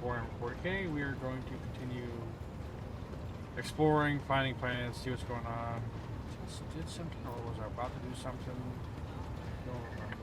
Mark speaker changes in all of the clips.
Speaker 1: Warhammer 40K. We are going to continue exploring, finding planets, see what's going on. Just did something, or was I about to do something? Don't remember.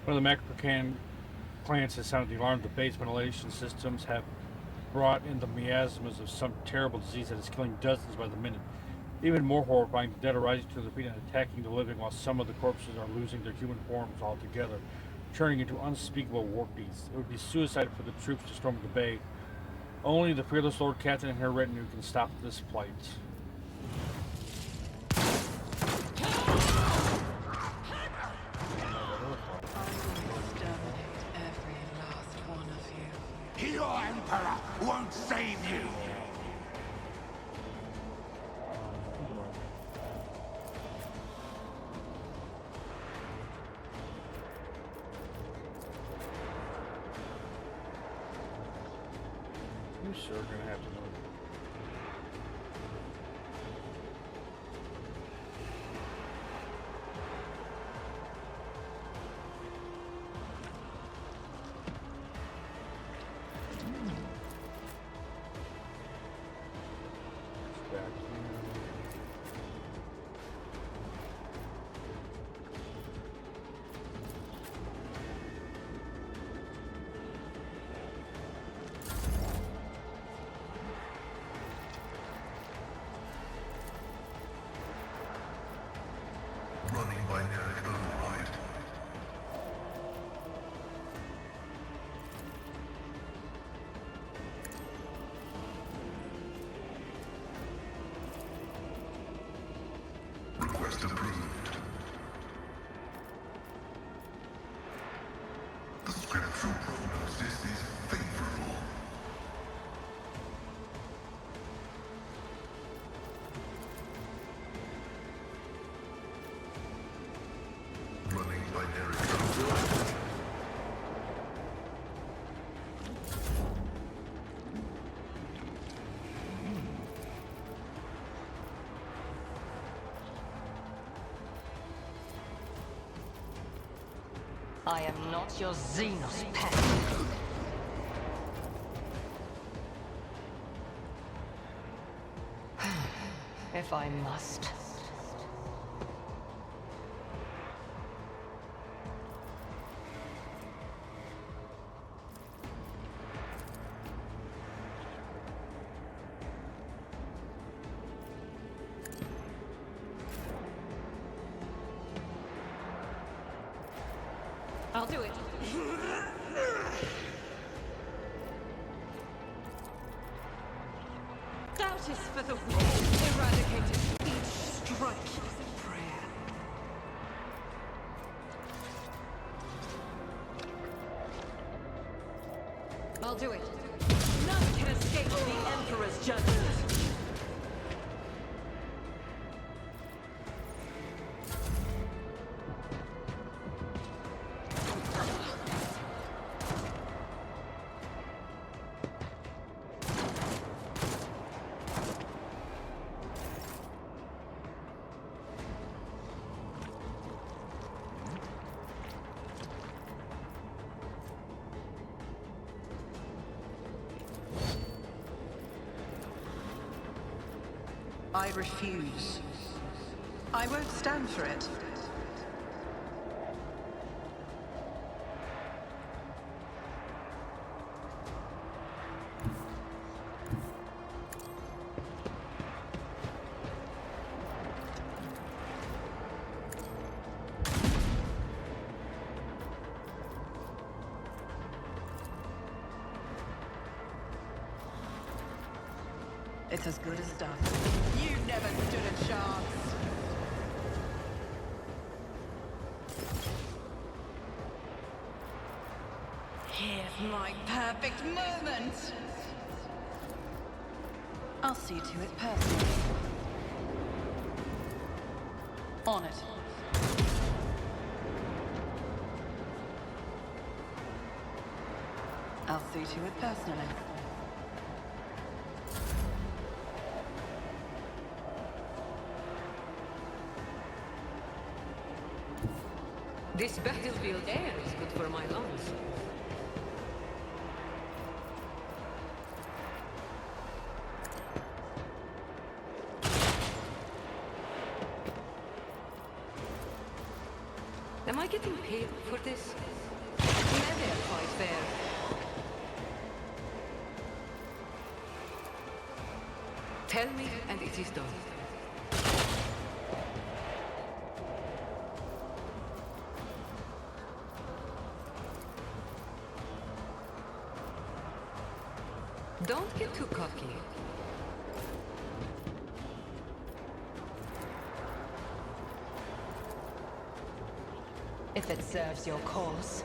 Speaker 1: One of the Macrocan plants has sounded the alarm. The base ventilation systems have brought in the miasmas of some terrible disease that is killing dozens by the minute. Even more horrifying, the dead are rising to their feet and attacking the living, while some of the corpses are losing their human forms altogether, turning into unspeakable war beasts. It would be suicide for the troops to storm the bay. Only the fearless Lord Captain and her retinue can stop this plight.
Speaker 2: Your Emperor won't save you!
Speaker 1: You sure are gonna have to know.
Speaker 3: Running binary override. Request approved. The scriptural prognosis is favorable. Running binary override.
Speaker 4: I am not your Xenos pet. If I must. I'll do it. Doubt is for the weak. Eradicated. Each strike is a prayer. I'll do it. None can escape the Emperor's judgment.
Speaker 5: I refuse. I won't stand for it. It's as good as done. You never stood a chance. Here's my perfect moment. I'll see to it personally. On it. I'll see to it personally.
Speaker 4: This battlefield air is good for my lungs. Am I getting paid for this? Never quite fair. Tell me, and it is done. Don't get too cocky.
Speaker 5: If it serves your cause.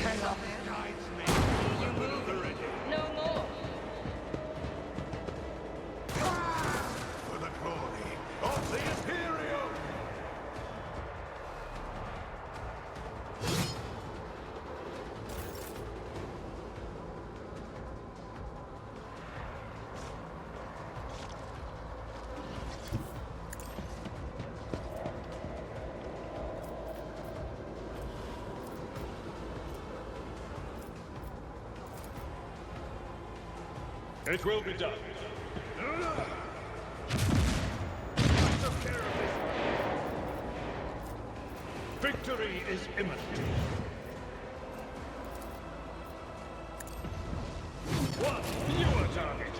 Speaker 2: Chaos guides me.
Speaker 4: You move. No more.
Speaker 2: For the glory of the Imperium!
Speaker 6: It will be done.
Speaker 2: Took care of this.
Speaker 6: Victory is imminent. One newer target.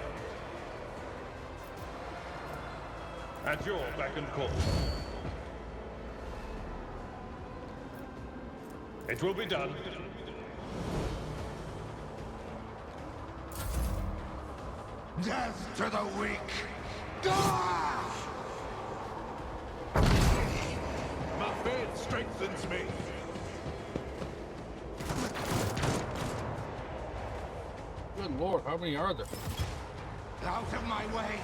Speaker 6: At your beck and call. It will be done.
Speaker 2: Death to the weak! Ah! My faith strengthens me.
Speaker 1: Good lord, how many are there?
Speaker 2: Out of my way!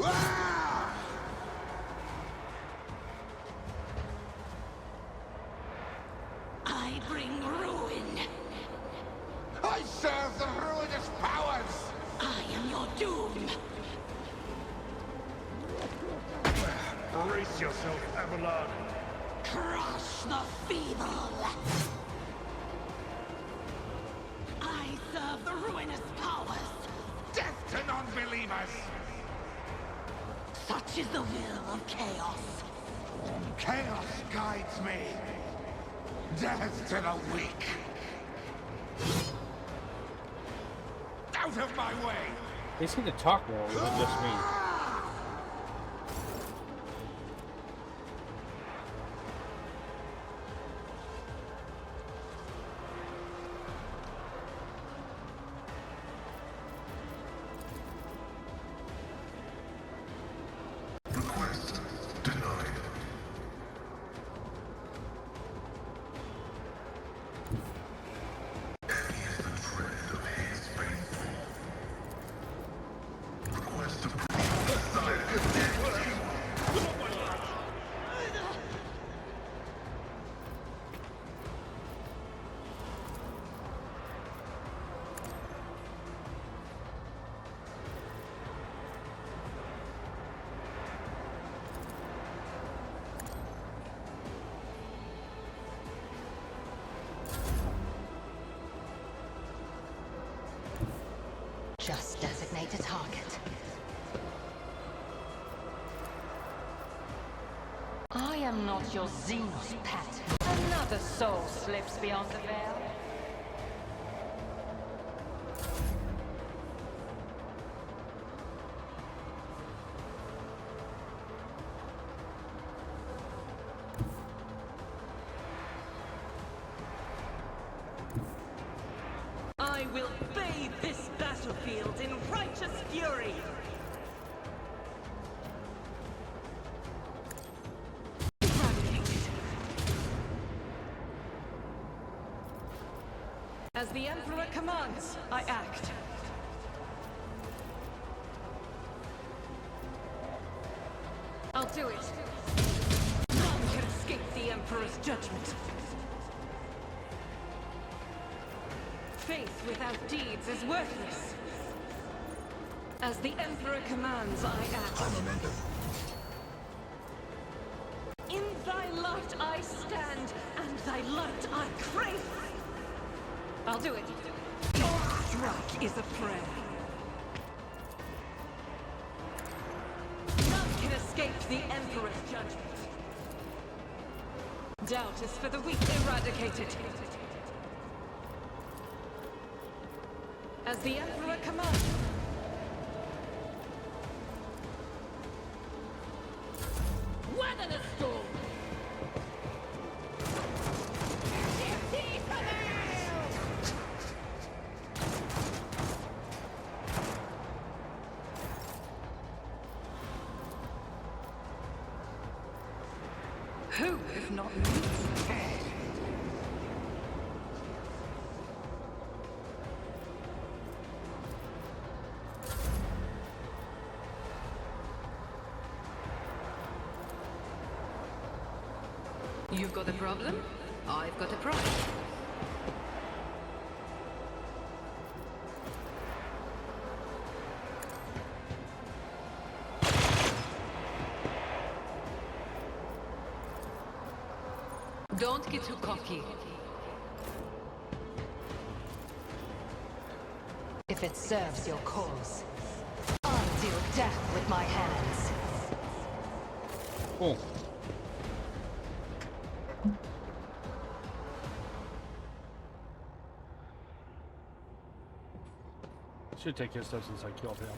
Speaker 2: Ah!
Speaker 7: I bring ruin.
Speaker 2: I serve the ruinous powers!
Speaker 7: I am your doom.
Speaker 6: Brace yourself, Avalon.
Speaker 7: Crush the feeble. I serve the ruinous powers.
Speaker 2: Death to non-believers!
Speaker 7: Such is the will of chaos.
Speaker 2: Chaos guides me. Death to the weak. Out of my way!
Speaker 1: They seem to talk more than just me.
Speaker 3: Request denied. Heavy is the tread of his faithful. Request approved.
Speaker 4: am not your Xenos pet. Another soul slips beyond the veil.
Speaker 5: I will bathe this battlefield in righteous fury! Eradicated. As the Emperor commands, I act. I'll do it. None can escape the Emperor's judgment. Faith without deeds is worthless. As the Emperor commands, I act.
Speaker 3: High momentum.
Speaker 5: In thy light I stand, and thy light I crave. I'll do it. Your strike is a prayer. None can escape the Emperor's judgment. Doubt is for the weak eradicated. As the Emperor commands. Weather the storm!
Speaker 4: Who, if not me?
Speaker 5: You've got a problem? I've got a problem. Don't get too cocky.
Speaker 4: If it serves your cause, I'll deal death with my hands.
Speaker 1: Cool. Should take his stuff since I killed him.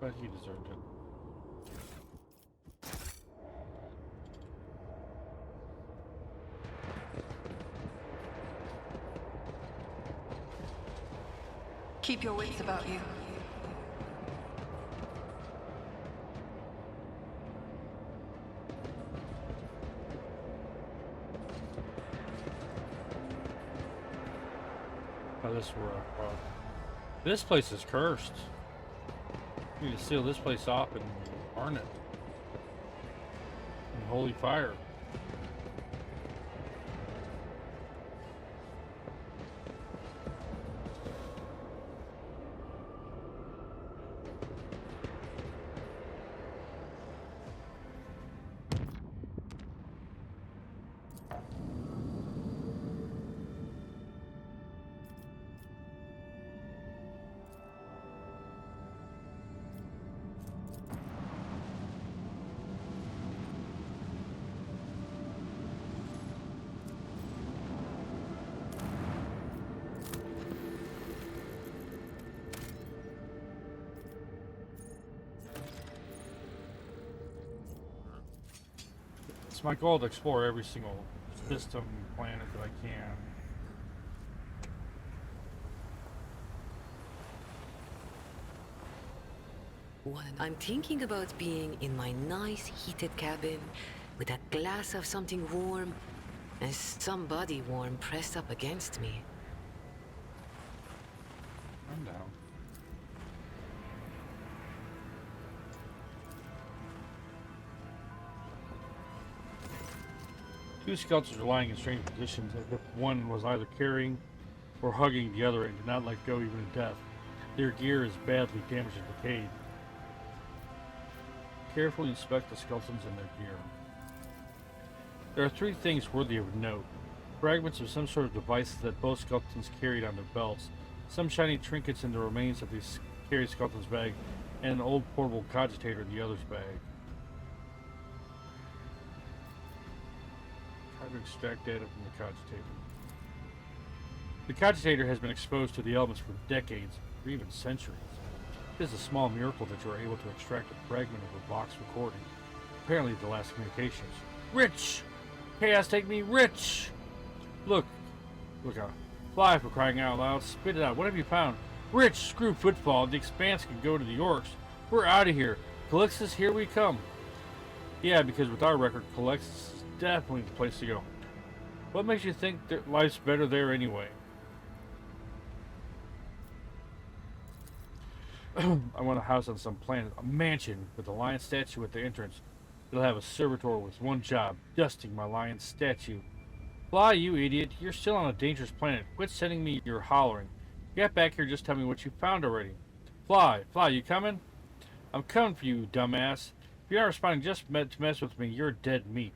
Speaker 1: But he deserved it.
Speaker 4: Keep your wits about you.
Speaker 1: Oh, this place is cursed. You need to seal this place off and burn it in holy fire. It's my goal to explore every single system planet that I can.
Speaker 8: I'm thinking about being in my nice heated cabin with a glass of something warm and somebody warm pressed up against me.
Speaker 1: I'm down. Two skeletons are lying in strange positions as if one was either carrying or hugging the other and did not let go even in death. Their gear is badly damaged and decayed. Carefully inspect the skeletons and their gear. There are three things worthy of note. Fragments of some sort of devices that both skeletons carried on their belts, some shiny trinkets in the remains of the carried skeleton's bag, and an old portable cogitator in the other's bag. to extract data from the cogitator. The cogitator has been exposed to the elements for decades, or even centuries. It is a small miracle that you are able to extract a fragment of a box recording. Apparently the last communications. Rich! Chaos, take me rich! Look out. Fly, for crying out loud. Spit it out. What have you found? Rich! Screw football. The expanse can go to the orcs. We're out of here. Calixtus, here we come. Yeah, because with our record, Calixtus is definitely the place to go. What makes you think that life's better there anyway? I want a house on some planet, a mansion with a lion statue at the entrance. It'll have a servitor with one job, dusting my lion statue. Fly, you idiot. You're still on a dangerous planet. Quit sending me your hollering. Get back here, just tell me what you found already. Fly, you coming? I'm coming for you, dumbass. If you're not responding just to mess with me, you're dead meat.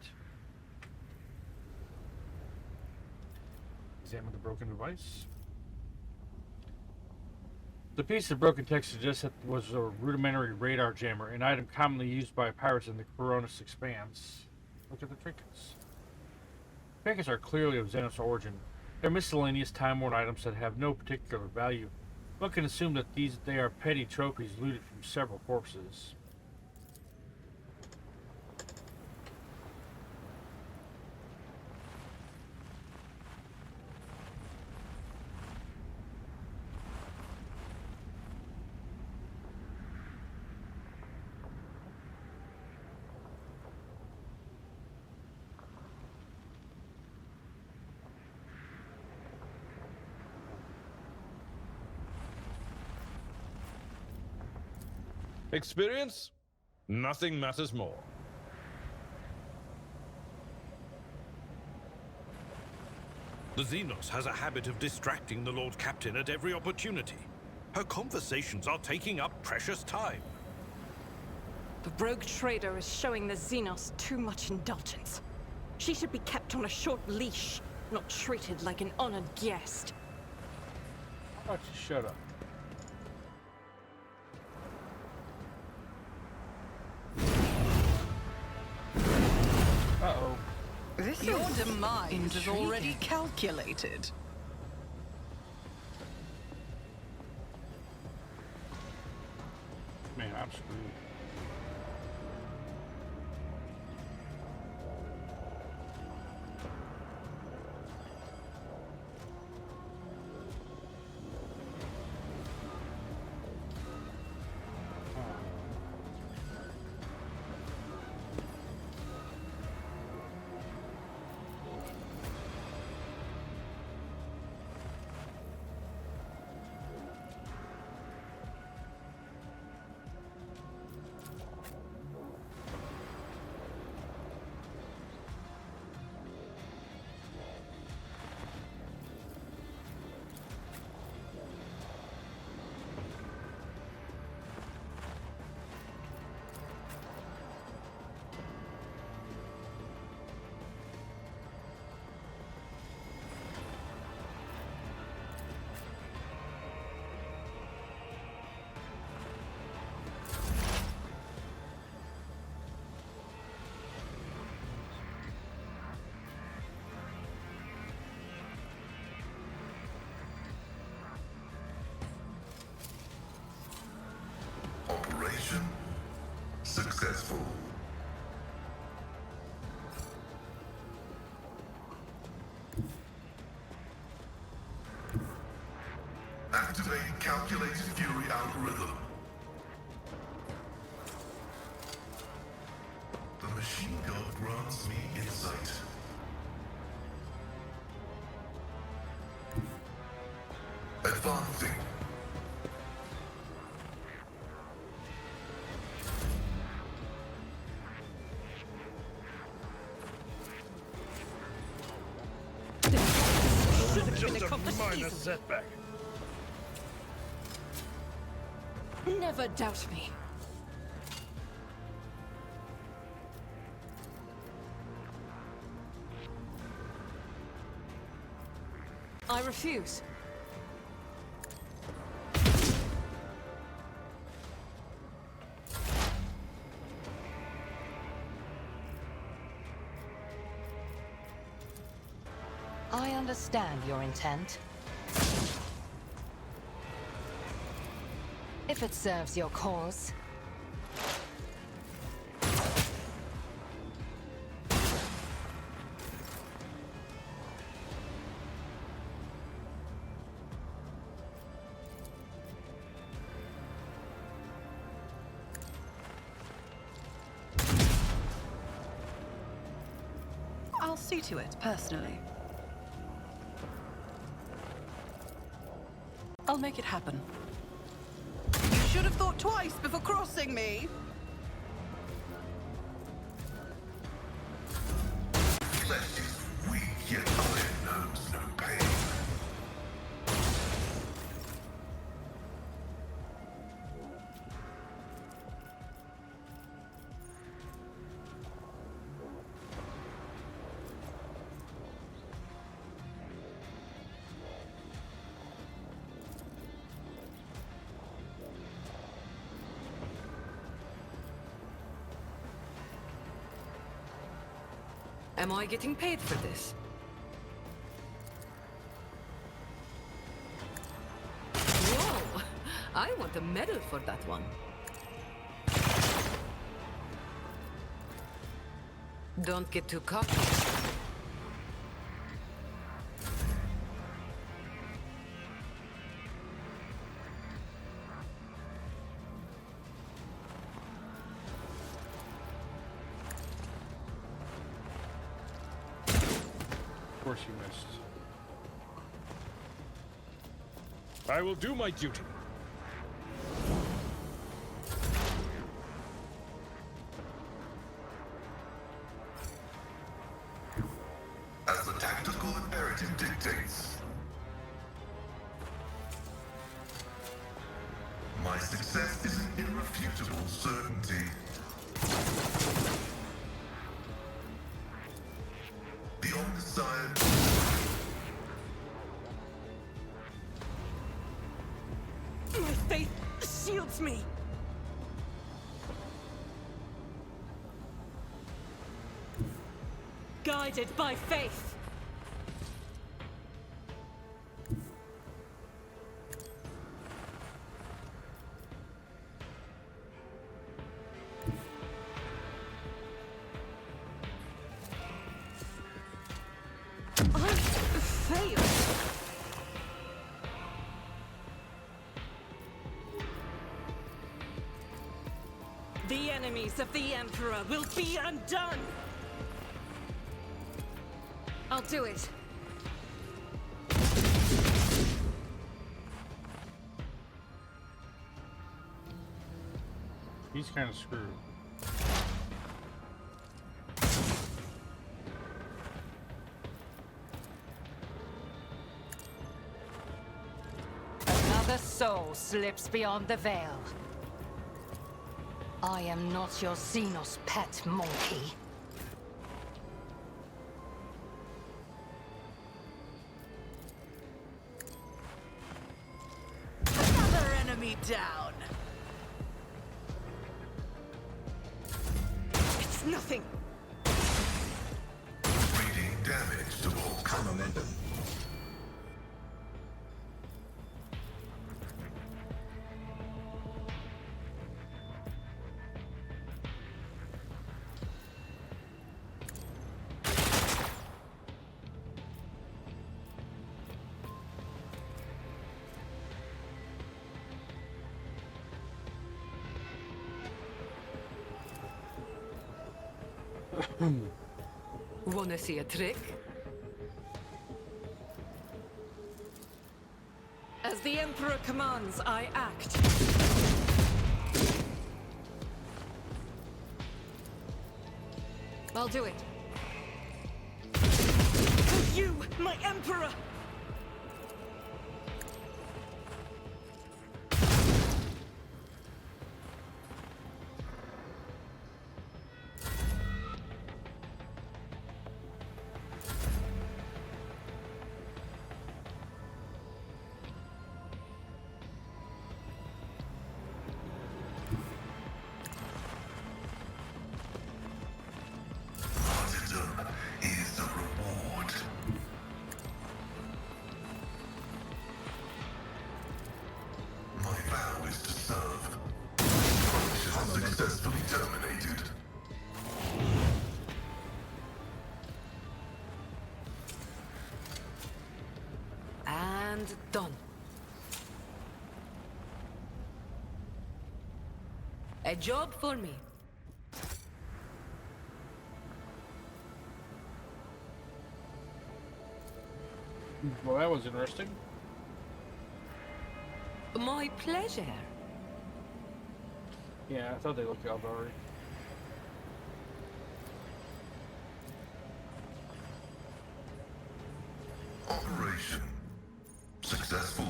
Speaker 1: Examine the broken device. The piece of broken text suggests that it was a rudimentary radar jammer, an item commonly used by pirates in the Coronis Expanse. Look at the trinkets. Trinkets are clearly of Xenos origin. They're miscellaneous time-worn items that have no particular value. One can assume that they are petty trophies looted from several corpses.
Speaker 6: Experience? Nothing matters more.
Speaker 9: The Xenos has a habit of distracting the Lord Captain at every opportunity. Her conversations are taking up precious time.
Speaker 5: The rogue trader is showing the Xenos too much indulgence. She should be kept on a short leash, not treated like an honored guest.
Speaker 1: How about you shut up? Uh-oh.
Speaker 10: Your demise is already calculated.
Speaker 1: Man, I'm screwed.
Speaker 3: Operation successful. Activate calculated fury algorithm. The machine gun grants me insight. Advancing.
Speaker 6: Just a minor setback.
Speaker 5: Never doubt me. I refuse.
Speaker 4: I understand your intent. If it serves your cause.
Speaker 10: I'll see to it, personally. I'll make it happen. You should have thought twice before crossing me!
Speaker 3: Flesh is weak, yet iron knows no pain.
Speaker 8: Am I getting paid for this? Whoa! I want a medal for that one. Don't get too cocky.
Speaker 1: Of course you missed.
Speaker 6: I will do my duty.
Speaker 3: As the tactical imperative dictates. My success is an irrefutable certainty. The undesired.
Speaker 5: My faith shields me. Guided by faith. I failed. The enemies of the Emperor will be undone! I'll do it.
Speaker 1: He's kind of screwed.
Speaker 4: Another soul slips beyond the veil. I am not your Xenos pet monkey.
Speaker 10: Another enemy down!
Speaker 5: It's nothing.
Speaker 3: Reading damage to all momentum.
Speaker 8: Wanna see a trick?
Speaker 5: As the Emperor commands, I act. I'll do it. For you, my Emperor!
Speaker 3: Martyrdom is the reward.
Speaker 8: And done. A job for me.
Speaker 1: Well, that was interesting.
Speaker 8: My pleasure.
Speaker 1: Yeah, I thought they looked Eldari.
Speaker 3: Operation successful.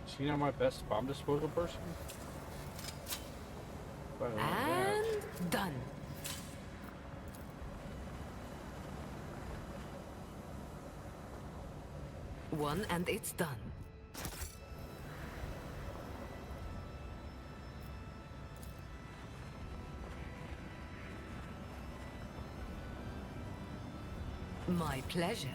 Speaker 1: Is he not my best bomb disposal person? But
Speaker 8: And done. One and it's done. My pleasure.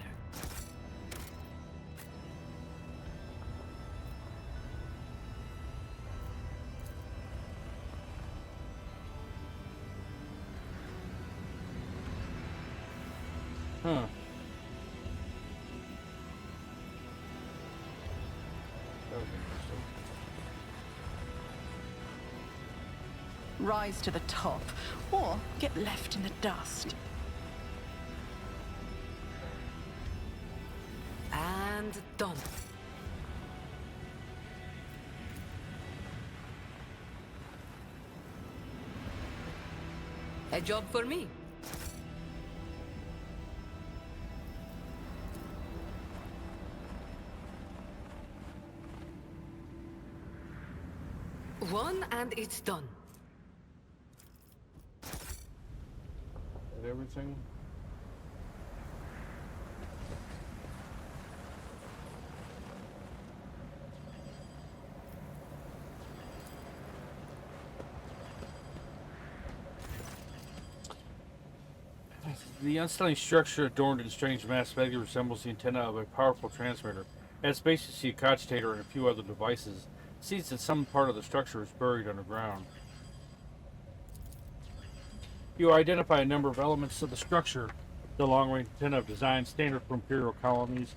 Speaker 1: Huh. That was interesting.
Speaker 10: Rise to the top, or get left in the dust.
Speaker 8: And done. A job for me. One and it's done.
Speaker 1: Did everything? The unsteady structure adorned in strange mass vaguely resembles the antenna of a powerful transmitter. At space, you see a cogitator and a few other devices. It seems that some part of the structure is buried underground. You identify a number of elements of the structure. The long-range antenna of design standard for Imperial colonies,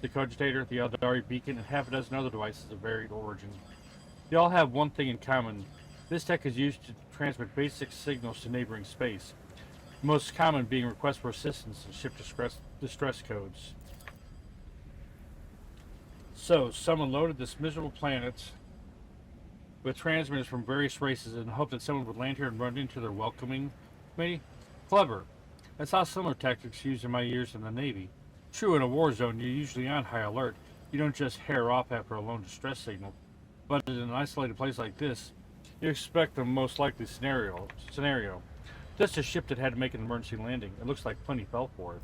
Speaker 1: the cogitator, the Eldari beacon, and half a dozen other devices of varied origin. They all have one thing in common. This tech is used to transmit basic signals to neighboring space. The most common being requests for assistance and ship distress codes. So, someone loaded this miserable planet with transmitters from various races in the hope that someone would land here and run into their welcoming committee? Clever. I saw similar tactics used in my years in the Navy. True, in a war zone, you're usually on high alert. You don't just hair off after a lone distress signal. But in an isolated place like this, you expect the most likely scenario. Just a ship that had to make an emergency landing. It looks like plenty fell for it.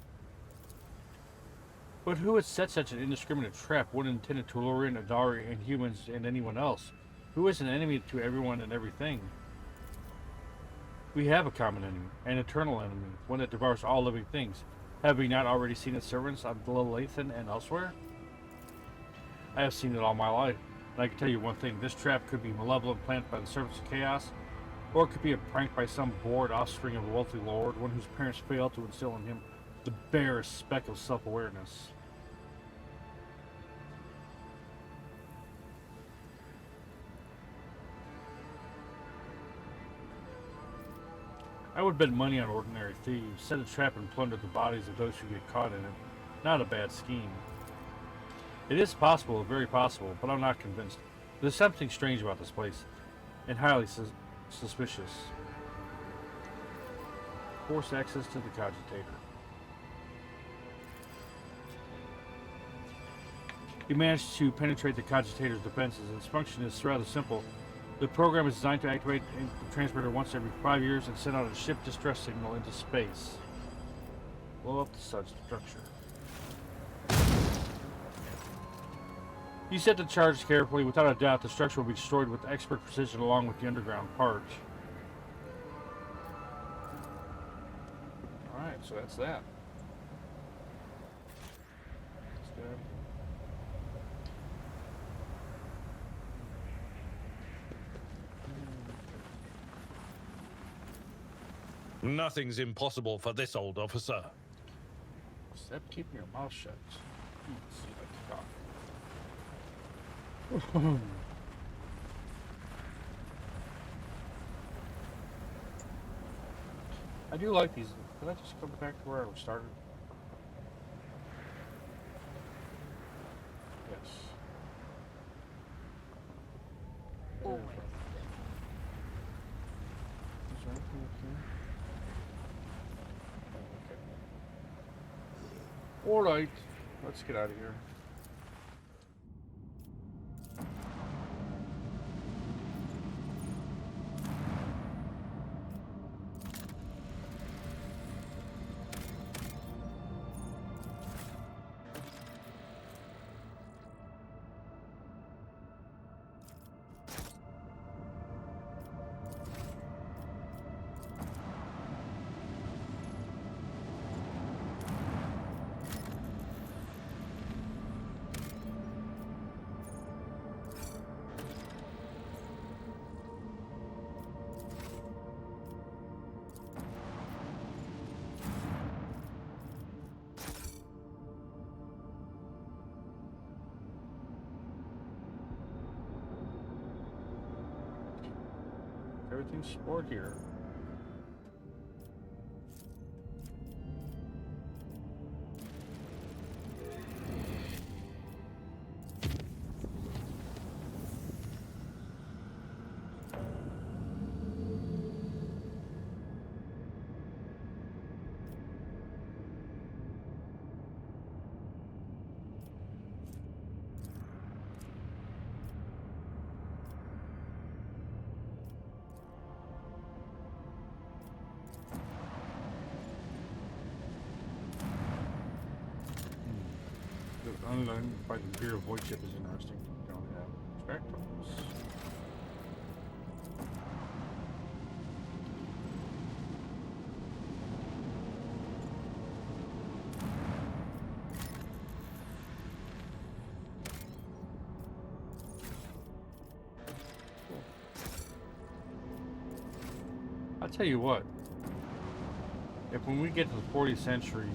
Speaker 1: But who would set such an indiscriminate trap, one intended to lure in Eldari and humans and anyone else? Who is an enemy to everyone and everything? We have a common enemy, an eternal enemy, one that devours all living things. Have we not already seen its servants on Lelathan and elsewhere? I have seen it all my life, and I can tell you one thing, this trap could be malevolent planted by the servants of chaos, or it could be a prank by some bored offspring of a wealthy lord, one whose parents failed to instill in him the barest speck of self-awareness. I would bet money on ordinary thieves, set a trap and plunder the bodies of those who get caught in it. Not a bad scheme. It is possible, very possible, but I'm not convinced. There's something strange about this place, and highly suspicious. Force access to the cogitator. You managed to penetrate the cogitator's defenses. Its function is rather simple. The program is designed to activate the transmitter once every 5 years and send out a ship distress signal into space. Blow up the substructure. You set the charge carefully. Without a doubt, the structure will be destroyed with expert precision along with the underground part. Alright, so that's that. That's good.
Speaker 9: Nothing's impossible for this old officer.
Speaker 1: Except keeping your mouth shut. Let's see if I can talk. I do like these. Did I just go back to where I started? Yes.
Speaker 10: Always.
Speaker 1: Is there anything up here? Oh, okay. Alright. Let's get out of here. Everything's sport here. Unlearned by the Imperial void ship is interesting. Don't have spectrums. Cool. I'll tell you what. If when we get to the 40th century,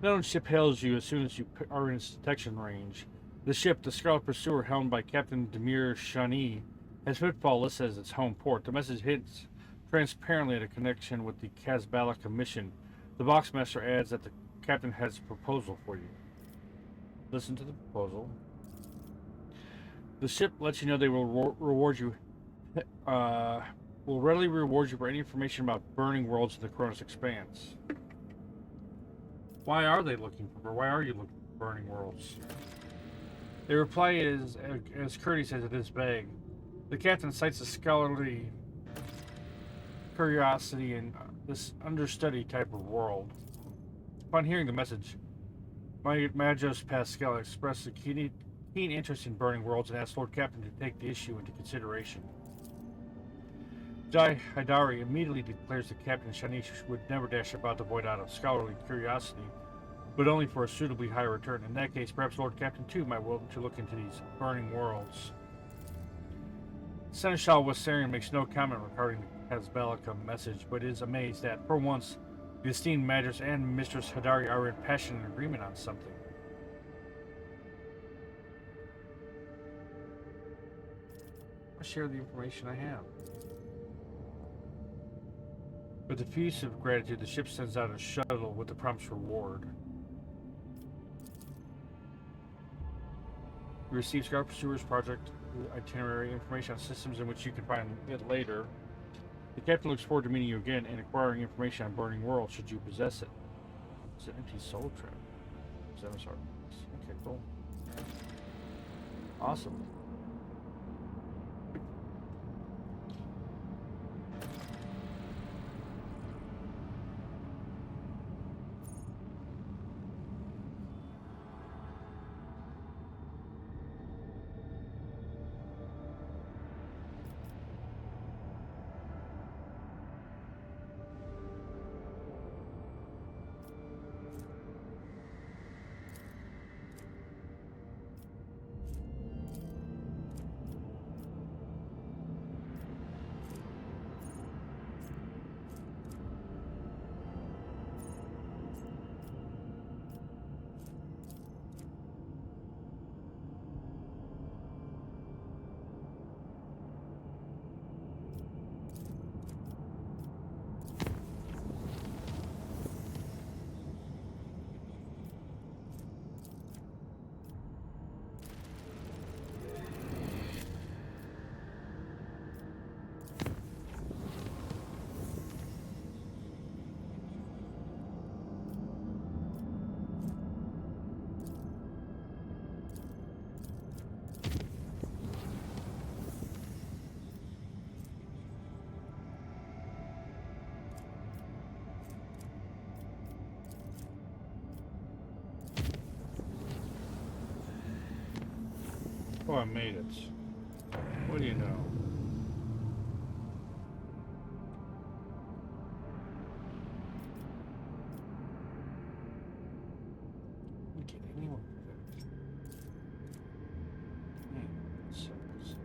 Speaker 1: an unknown ship hails you as soon as you are in its detection range. The ship, the Scarlet Pursuer, helmed by Captain Demir Shani, has Pitfall listed as its home port. The message hints transparently at a connection with the Kazbalika mission. The Boxmaster adds that the captain has a proposal for you. Listen to the proposal. The ship lets you know they will reward you. Will readily reward you for any information about burning worlds in the Cronus Expanse. Why are they looking for? Why are you looking for burning worlds? The reply is as courteous as it is vague. The captain cites a scholarly curiosity in this understudy type of world. Upon hearing the message, Majos Pascal expressed a keen interest in burning worlds and asked Lord Captain to take the issue into consideration. Jai Haidari immediately declares that Captain Shanish would never dash about the void out of scholarly curiosity, but only for a suitably high return. In that case, perhaps Lord Captain too might willing to look into these burning worlds. Seneschal Wassarian makes no comment regarding the Kazbalika message, but is amazed that, for once, the esteemed Madras and Mistress Hadari are in passionate agreement on something. I share the information I have. With effusive gratitude, the ship sends out a shuttle with the promised reward. You receive Scout Pursuer's project itinerary information on systems in which you can find it later. The captain looks forward to meeting you again and acquiring information on Burning World should you possess it. It's an empty soul trap. Xenos artifacts. Okay, cool. Awesome. Oh, I made it. What do you know? Get anyone with it. Sucks.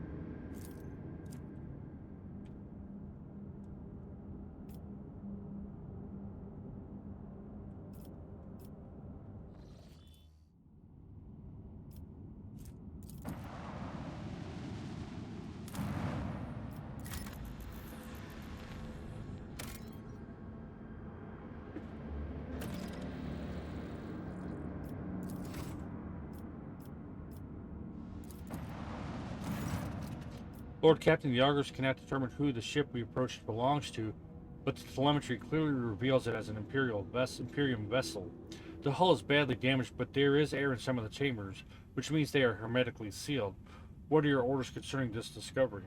Speaker 1: Lord Captain, the augurs cannot determine who the ship we approached belongs to, but the telemetry clearly reveals it as an Imperium vessel. The hull is badly damaged, but there is air in some of the chambers, which means they are hermetically sealed. What are your orders concerning this discovery?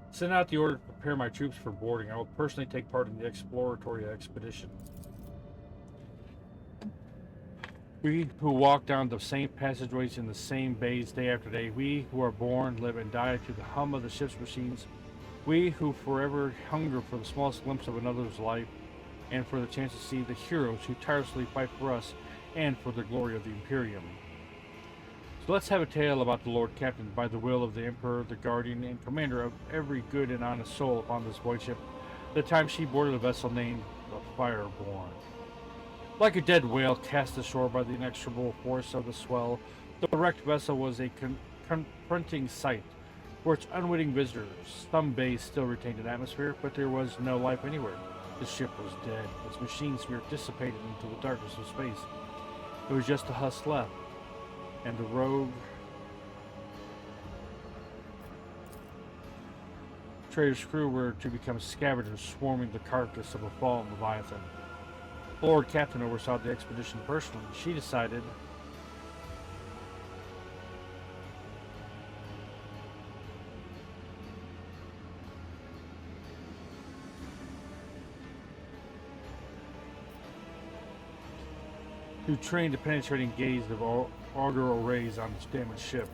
Speaker 1: Send out the order to prepare my troops for boarding. I will personally take part in the exploratory expedition. We who walk down the same passageways in the same bays day after day, we who are born, live, and die to the hum of the ship's machines, we who forever hunger for the smallest glimpse of another's life, and for the chance to see the heroes who tirelessly fight for us and for the glory of the Imperium. So let's have a tale about the Lord Captain, by the will of the Emperor, the guardian, and commander of every good and honest soul upon this void ship, the time she boarded a vessel named the Fireborn. Like a dead whale cast ashore by the inexorable force of the swell, the wrecked vessel was a confronting sight for its unwitting visitors. Some bays still retained an atmosphere, but there was no life anywhere. The ship was dead, its machine spirit dissipated into the darkness of space. There was just a husk left, and the rogue trader's crew were to become scavengers swarming the carcass of a fallen Leviathan. The Lord Captain oversaw the expedition personally. She decided to train the penetrating gaze of augural rays on its damaged ship.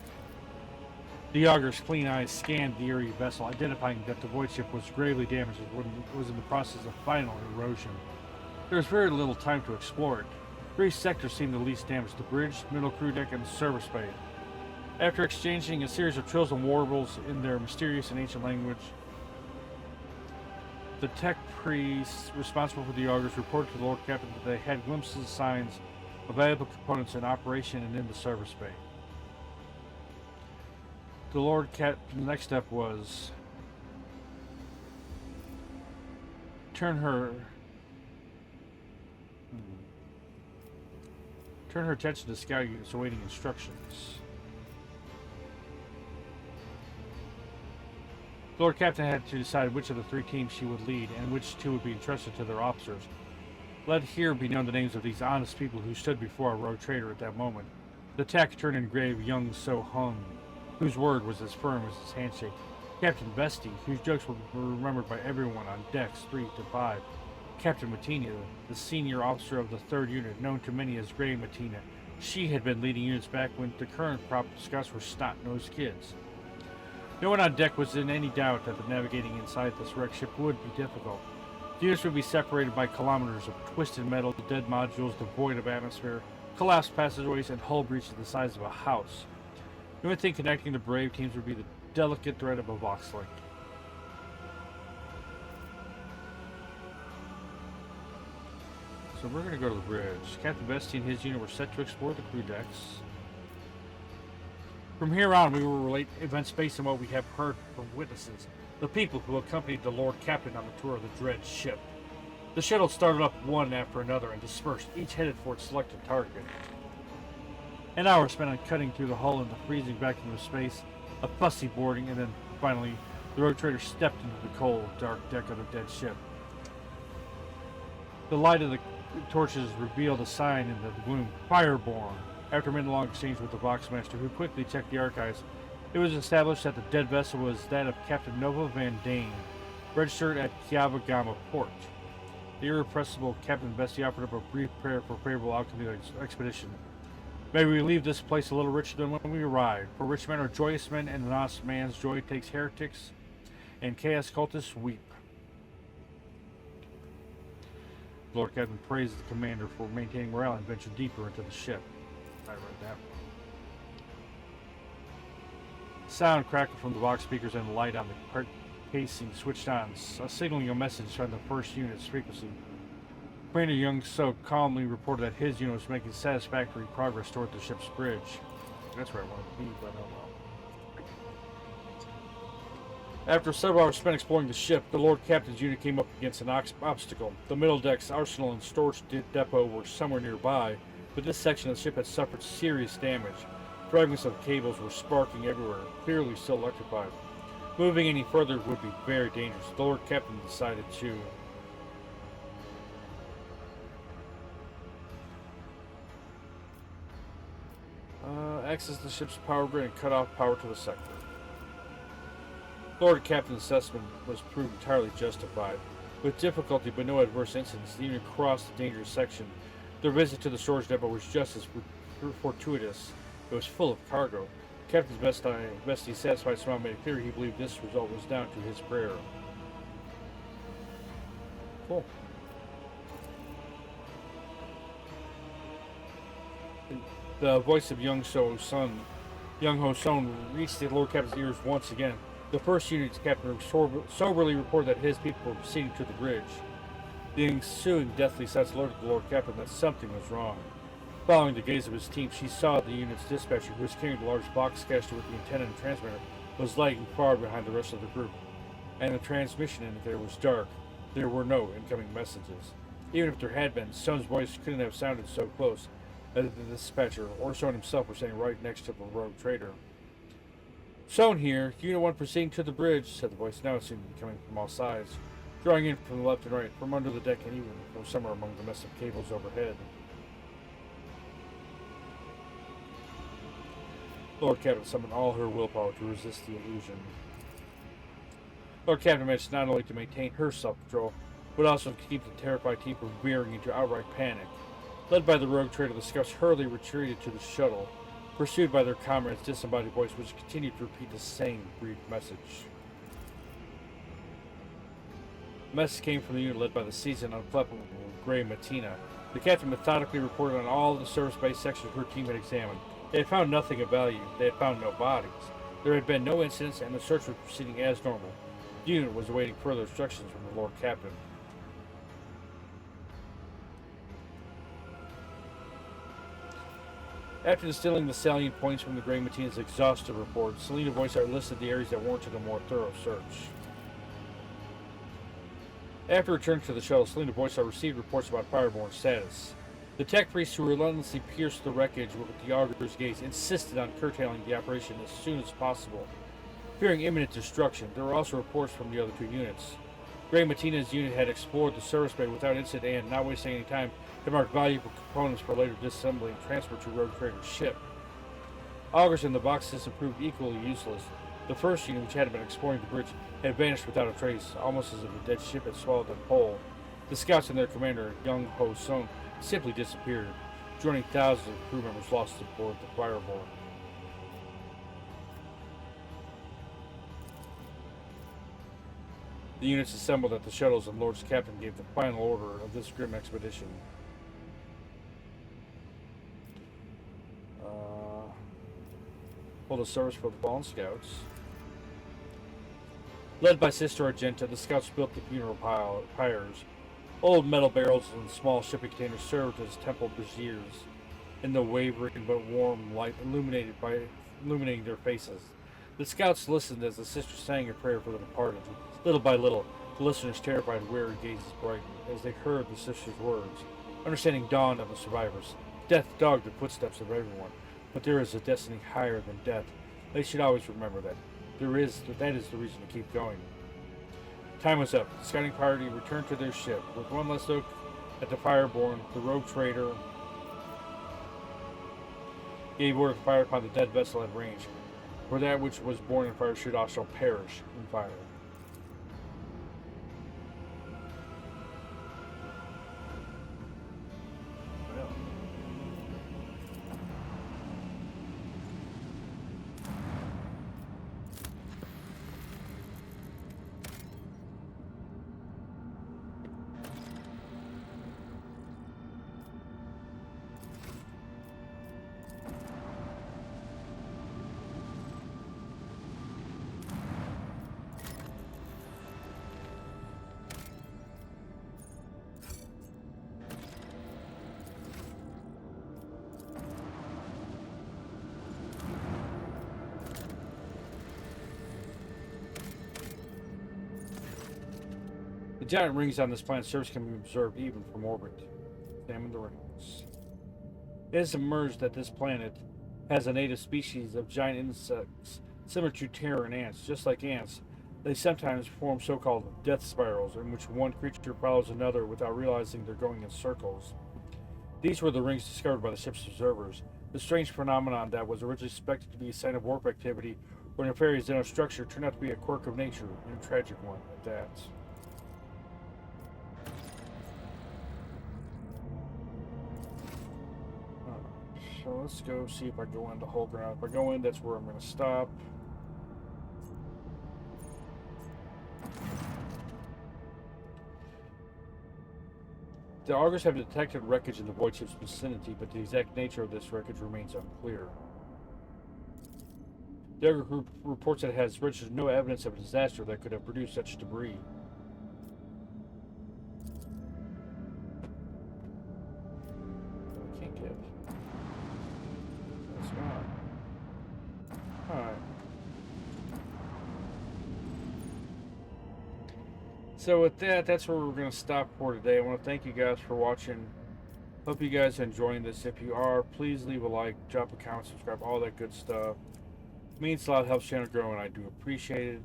Speaker 1: The augur's clean eyes scanned the eerie vessel, identifying that the void ship was gravely damaged when it was in the process of final erosion. There was very little time to explore it. Three sectors seemed the least damaged: the bridge, middle crew deck, and the service bay. After exchanging a series of trills and warbles in their mysterious and ancient language, the tech priests responsible for the augurs reported to the Lord Captain that they had glimpses and signs of valuable components in operation and in the service bay. The Lord Captain, the next step was turned her attention to scout units awaiting instructions. The Lord Captain had to decide which of the 3 teams she would lead and which 2 would be entrusted to their officers. Let here be known the names of these honest people who stood before our rogue trader at that moment. The taciturn and grave young So Hung, whose word was as firm as his handshake. Captain Vesti, whose jokes were remembered by everyone on decks 3 to 5. Captain Matina, the senior officer of the 3rd Unit, known to many as Grey Matina. She had been leading units back when the current prop scouts were snot-nosed kids. No one on deck was in any doubt that the navigating inside this wrecked ship would be difficult. The units would be separated by kilometers of twisted metal, dead modules devoid of atmosphere, collapsed passageways, and hull breaches the size of a house. The only thing connecting the brave teams would be the delicate thread of a vox link. So we're going to go to the bridge. Captain Vesti and his unit were set to explore the crew decks. From here on, we will relate events based on what we have heard from witnesses, the people who accompanied the Lord Captain on the tour of the dread ship. The shuttle started up one after another and dispersed, each headed for its selected target. An hour spent on cutting through the hull in the freezing vacuum of space, a fussy boarding, and then, finally, the rogue trader stepped into the cold, dark deck of the dead ship. The light of the torches revealed a sign in the gloom, Fireborn. After a minute-long exchange with the Voxmaster, who quickly checked the archives, it was established that the dead vessel was that of Captain Nova Van Dane, registered at Kiavagama Port. The irrepressible Captain Vesti offered up a brief prayer for favorable outcome of the expedition. May we leave this place a little richer than when we arrived, for rich men are joyous men, and an honest man's joy takes heretics and chaos cultists weep. Lord Captain praised the commander for maintaining morale and ventured deeper into the ship. I read that. Sound crackled from the box speakers and the light on the casing switched on, signaling a message from the 1st unit's frequency. Commander Young So calmly reported that his unit was making satisfactory progress toward the ship's bridge. That's where I wanted to be, but oh well. After several hours spent exploring the ship, the Lord Captain's unit came up against an obstacle. The middle deck's arsenal and storage depot were somewhere nearby, but this section of the ship had suffered serious damage. Fragments of cables were sparking everywhere, clearly still electrified. Moving any further would be very dangerous. The Lord Captain decided to access the ship's power grid and cut off power to the sector. Lord Captain's assessment was proved entirely justified. With difficulty but no adverse incidents, the unit crossed the dangerous section. Their visit to the storage depot was just as fortuitous. It was full of cargo. Captain's Vesti satisfied smile made it clear he believed this result was down to his prayer. Cool. The voice of Young Ho Son reached the Lord Captain's ears once again. The 1st unit's captain soberly reported that his people were proceeding to the bridge. The ensuing deathly silence alerted the Lord Captain that something was wrong. Following the gaze of his team, she saw the unit's dispatcher, who was carrying the large box caster with the antenna and transmitter, was lagging far behind the rest of the group. And the transmission indicator was dark. There were no incoming messages. Even if there had been, Son's voice couldn't have sounded so close, as the dispatcher or Son himself were standing right next to the rogue trader. Son here, Unit 1 proceeding to the bridge, said the voice. Now it seemed to be coming from all sides, drawing in from the left and right, from under the deck, and even from somewhere among the mess of cables overhead. Lord Captain summoned all her willpower to resist the illusion. Lord Captain managed not only to maintain her self-control, but also to keep the terrified team from veering into outright panic. Led by the rogue trader, the scouts hurriedly retreated to the shuttle, pursued by their comrades' disembodied voice, which continued to repeat the same brief message. The message came from the unit led by the seasoned, unflappable Grey Matina. The captain methodically reported on all the service-based sections her team had examined. They had found nothing of value. They had found no bodies. There had been no incidents, and the search was proceeding as normal. The unit was awaiting further instructions from the Lord Captain. After distilling the salient points from the Grey Matina's exhaustive report, Selena Voysar listed the areas that warranted a more thorough search. After returning to the shuttle, Selena Voysar received reports about Fireborn's status. The tech priests who relentlessly pierced the wreckage with the Auger's gaze insisted on curtailing the operation as soon as possible. Fearing imminent destruction, there were also reports from the other two units. Gray Matina's unit had explored the service bay without incident and, not wasting any time, had marked valuable components for later disassembly and transport to Rogue Trader's ship. Augers and the box system proved equally useless. The first unit, which had been exploring the bridge, had vanished without a trace, almost as if a dead ship had swallowed them whole. The scouts and their commander, Young Ho Sung, simply disappeared, joining thousands of crew members lost aboard the Fireborn. The units assembled at the shuttles and Lord's Captain gave the final order of this grim expedition. Hold a service for the fallen scouts. Led by Sister Argenta, the scouts built the funeral pyres. Old metal barrels and small shipping containers served as temple braziers in the wavering but warm light illuminating their faces. The scouts listened as the sisters sang a prayer for the departed. Little by little, the listeners' terrified, weary gazes brightened as they heard the sisters' words. Understanding dawned on the survivors. Death dogged the footsteps of everyone, but there is a destiny higher than death. They should always remember that. That is the reason to keep going. Time was up. The scouting party returned to their ship. With one last look at the Fireborn, the Rogue Trader gave order to fire upon the dead vessel at range, for that which was born in fire should also perish in fire. The giant rings on this planet's surface can be observed even from orbit. Examine the rings. It has emerged that this planet has a native species of giant insects similar to Terran ants. Just like ants, they sometimes form so-called death spirals in which one creature follows another without realizing they're going in circles. These were the rings discovered by the ship's observers. The strange phenomenon that was originally suspected to be a sign of warp activity or nefarious structure turned out to be a quirk of nature, and a tragic one at that. So let's go see if I go into whole ground. If I go in, that's where I'm going to stop. The Augurs have detected wreckage in the void ship's vicinity, but the exact nature of this wreckage remains unclear. The Augur group reports that it has registered no evidence of a disaster that could have produced such debris. I can't get. That's not. Alright. So with that, that's where we're going to stop for today. I want to thank you guys for watching. Hope you guys are enjoying this. If you are, please leave a like, drop a comment, subscribe, all that good stuff. It means a lot, helps the channel grow, and I do appreciate it.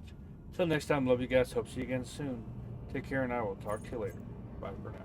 Speaker 1: Till next time, love you guys. Hope to see you again soon. Take care, and I will talk to you later. Bye for now.